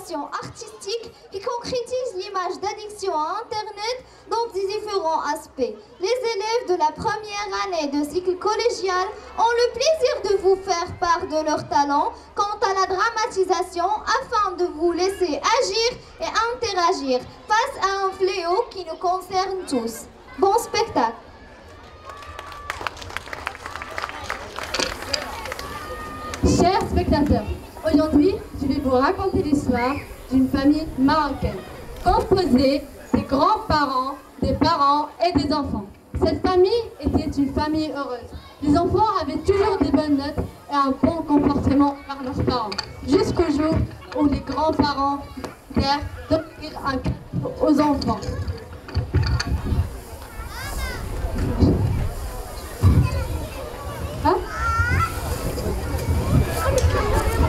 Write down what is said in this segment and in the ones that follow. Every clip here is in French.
création artistique qui concrétise l'image d'addiction à Internet dans des différents aspects. Les élèves de la première année de cycle collégial ont le plaisir de vous faire part de leur talent quant à la dramatisation afin de vous laisser agir et interagir face à un fléau qui nous concerne tous. Bon spectacle! Chers spectateurs, aujourd'hui, je vais vous raconter l'histoire d'une famille marocaine, composée des grands-parents, des parents et des enfants. Cette famille était une famille heureuse. Les enfants avaient toujours des bonnes notes et un bon comportement par leurs parents, jusqu'au jour où les grands-parents décidèrent d'offrir un cadeau aux enfants. Hein?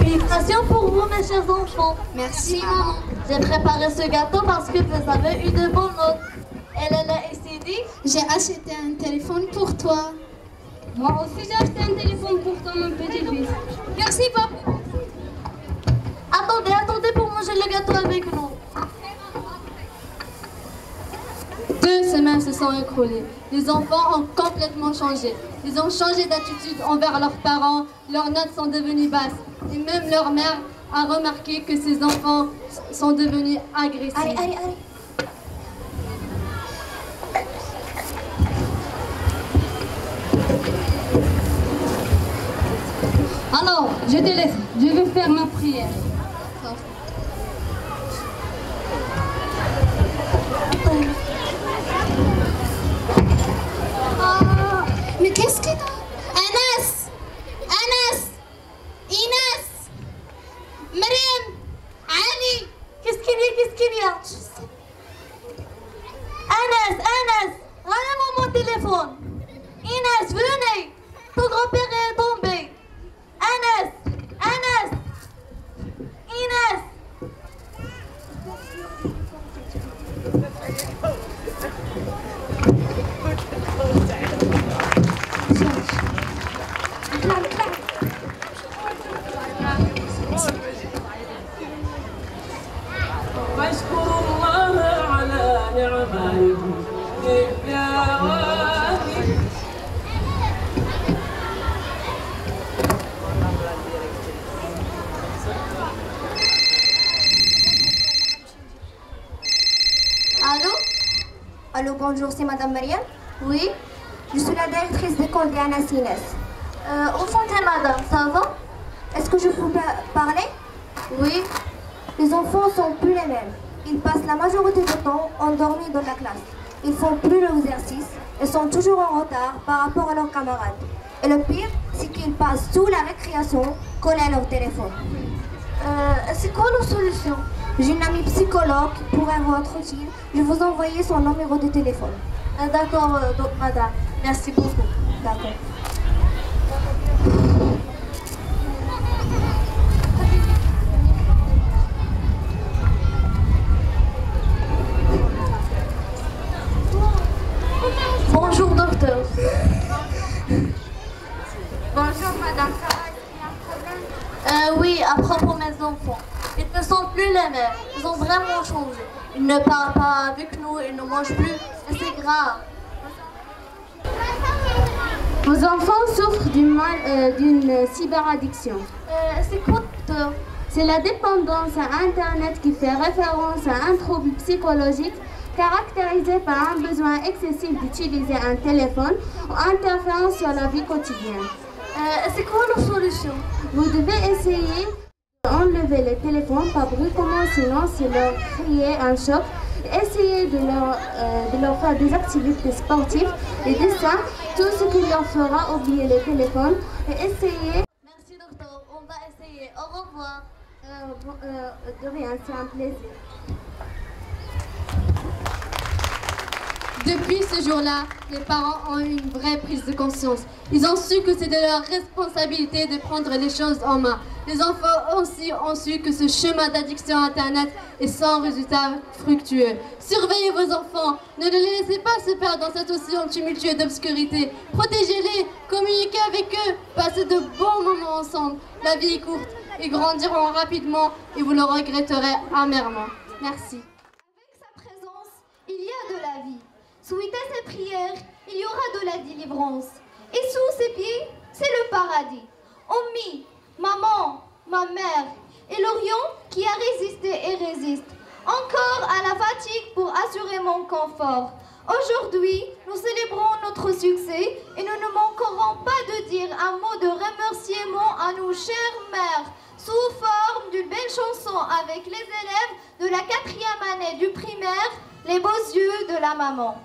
Félicitations pour vous, mes chers enfants. Merci, maman. J'ai préparé ce gâteau parce que vous avez eu de bonnes notes. Elle a essayé. J'ai acheté un téléphone pour toi. Moi aussi, j'ai acheté un téléphone pour toi, mon petit fils. Merci, papa. Attendez pour manger le gâteau avec nous. 2 semaines se sont écoulées. Les enfants ont complètement changé. Ils ont changé d'attitude envers leurs parents. Leurs notes sont devenues basses. Et même leur mère a remarqué que ces enfants sont devenus agressifs. Allez. Alors, je te laisse. Je vais faire ma prière. Mais qu'est-ce que t'as? Anas, Inès, Mariam, Ali. Qu'est-ce qu'il y a Anas, rends-moi mon téléphone. Inès, venez. Ton grand-père est tombé. Anas, Inès. واشكروا الله على نعمائكم يا والي. Allô, bonjour, c'est Madame Mariam? Oui. Je suis la directrice d'école d'Anas Inès. Enchantée, madame, ça va? Est-ce que je peux parler? Oui. Les enfants sont plus les mêmes. Ils passent la majorité du temps endormis dans la classe. Ils font plus l'exercice et sont toujours en retard par rapport à leurs camarades. Et le pire, c'est qu'ils passent toute la récréation collés à leur téléphone. C'est quoi la solution? J'ai une amie psychologue qui pourrait vous être utile. Je vais vous envoyer son numéro de téléphone. D'accord, donc, madame. Merci beaucoup. D'accord. Bonjour, docteur. Bonjour, madame. Ça va? Il y a un problème? Oui, à propos de mes enfants. Ils ne sont plus les mêmes. Ils ont vraiment changé. Ils ne parlent pas avec nous, ils ne mangent plus. Et c'est grave. Vos enfants souffrent d'une cyberaddiction. C'est quoi, docteur? C'est la dépendance à Internet qui fait référence à un trouble psychologique caractérisé par un besoin excessif d'utiliser un téléphone ou interférant sur la vie quotidienne. C'est quoi la solution? Vous devez essayer d'enlever les téléphones par brusquement, sinon c'est leur créer un choc. Essayez de leur faire des activités sportives, des dessins, tout ce qui leur fera oublier les téléphones et essayez. Merci, docteur. On va essayer. Au revoir. De rien, c'est un plaisir. Depuis ce jour-là, les parents ont eu une vraie prise de conscience. Ils ont su que c'est de leur responsabilité de prendre les choses en main. Les enfants aussi ont su que ce chemin d'addiction à Internet est sans résultat fructueux. Surveillez vos enfants, ne les laissez pas se perdre dans cet océan tumultueux d'obscurité. Protégez-les, communiquez avec eux, passez de bons moments ensemble. La vie est courte, Ils grandiront rapidement et vous le regretterez amèrement. Merci. Avec sa présence, il y a de la vie. Suite à ses prières, il y aura de la délivrance. Et sous ses pieds, c'est le paradis. Ommi, maman, ma mère, et l'Orient qui a résisté et résiste. Encore à la fatigue pour assurer mon confort. Aujourd'hui, nous célébrons notre succès et nous ne manquerons pas de dire un mot de remerciement à nos chères mères sous forme d'une belle chanson avec les élèves de la 4e année du primaire, Les beaux yeux de la maman.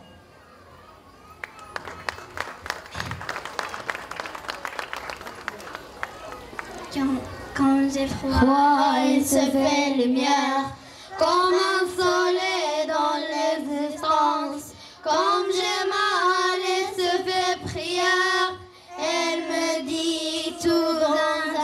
Quand j'ai froid, il se fait lumière, comme un soleil dans l'existence. Comme j'ai mal, il se fait prière, elle me dit tout dans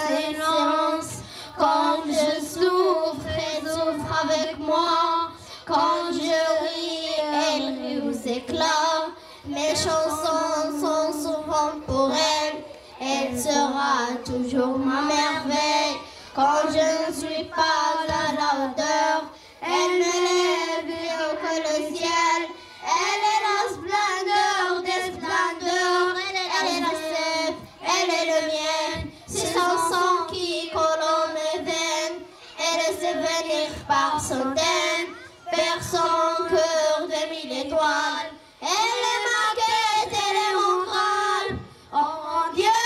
silence. Quand je souffre, elle souffre avec moi. Quand je ris, elle rit aux éclats. Mes chansons sont souvent pour elle. Elle sera toujours ma merveille. Quand je ne suis pas à la hauteur, elle m'élève plus haut que le ciel. Elle est la splendeur des splendeurs. Elle est la sève, elle est le miel. C'est son sang qui colle mes veines. Elle sait venir par centaines, faire son cœur de 1000 étoiles. Elle est ma quête, elle est mon Graal. Oh mon Dieu,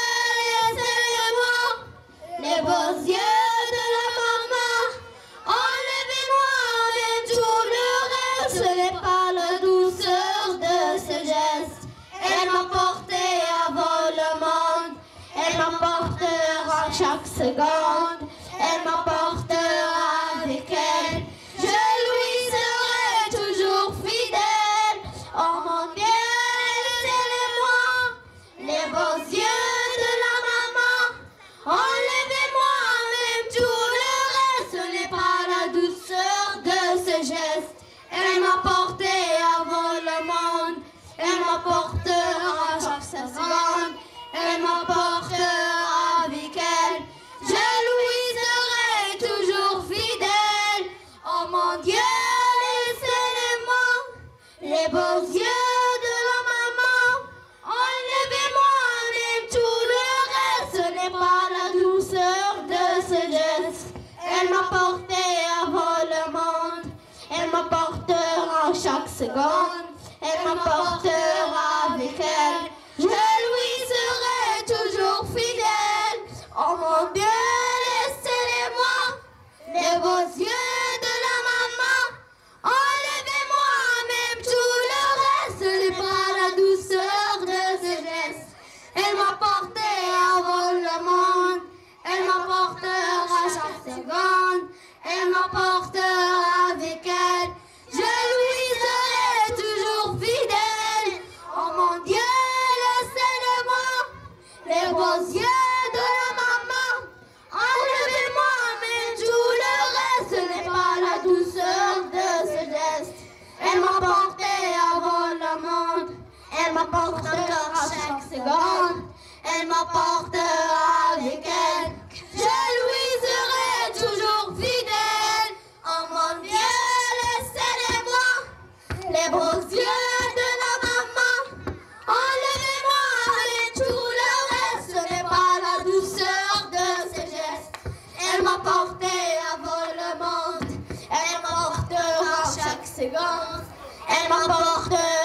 laissez-le-moi, les beaux yeux de la maman. Enlevez-moi même tout le reste, ce n'est pas la douceur de ce geste. Elle m'a porté avant le monde, elle m'emportera chaque seconde, elle m'emportera avec elle. Je lui serai toujours fidèle. Oh mon Dieu, laissez-les-moi, les beaux yeux de la maman. Enlevez-moi même tout le reste, ce n'est pas la douceur de ce geste. Elle m'a porté avant le monde, elle m'emportera chaque seconde, elle m'emportera avec elle. Je lui serai toujours fidèle. Oh mon Dieu, laissez-les-moi, les beaux yeux de la maman. Enlevez-moi même tout le reste, ce n'est pas la douceur de ce geste. Elle m'a porté avant le monde, elle m'emportera chaque seconde, elle m'emportera avec elle. Je lui serai toujours fidèle. Oh mon Dieu, laissez-les-moi, les beaux yeux de la maman. Enlevez-moi même tout le reste, ce n'est pas la douceur de ce geste. Elle m'a porté avant le monde, elle m'emportera chaque seconde, elle m'emportera avec elle. Je lui serai toujours fidèle. Oh mon Dieu, laissez-les-moi, les beaux yeux de la maman. Enlevez-moi même tout le reste, ce n'est pas la douceur de ce geste. Elle m'a porté avant le monde, elle m'emportera chaque seconde, elle m'emportera avec elle. Je lui serai toujours fidèle. Oh mon Dieu, laissez-les-moi, les beaux yeux de la maman. Enlevez-moi même tout le reste, ce n'est pas la douceur de ce geste. Elle m'a porté avant le monde, elle m'emportera chaque seconde, elle m'emportera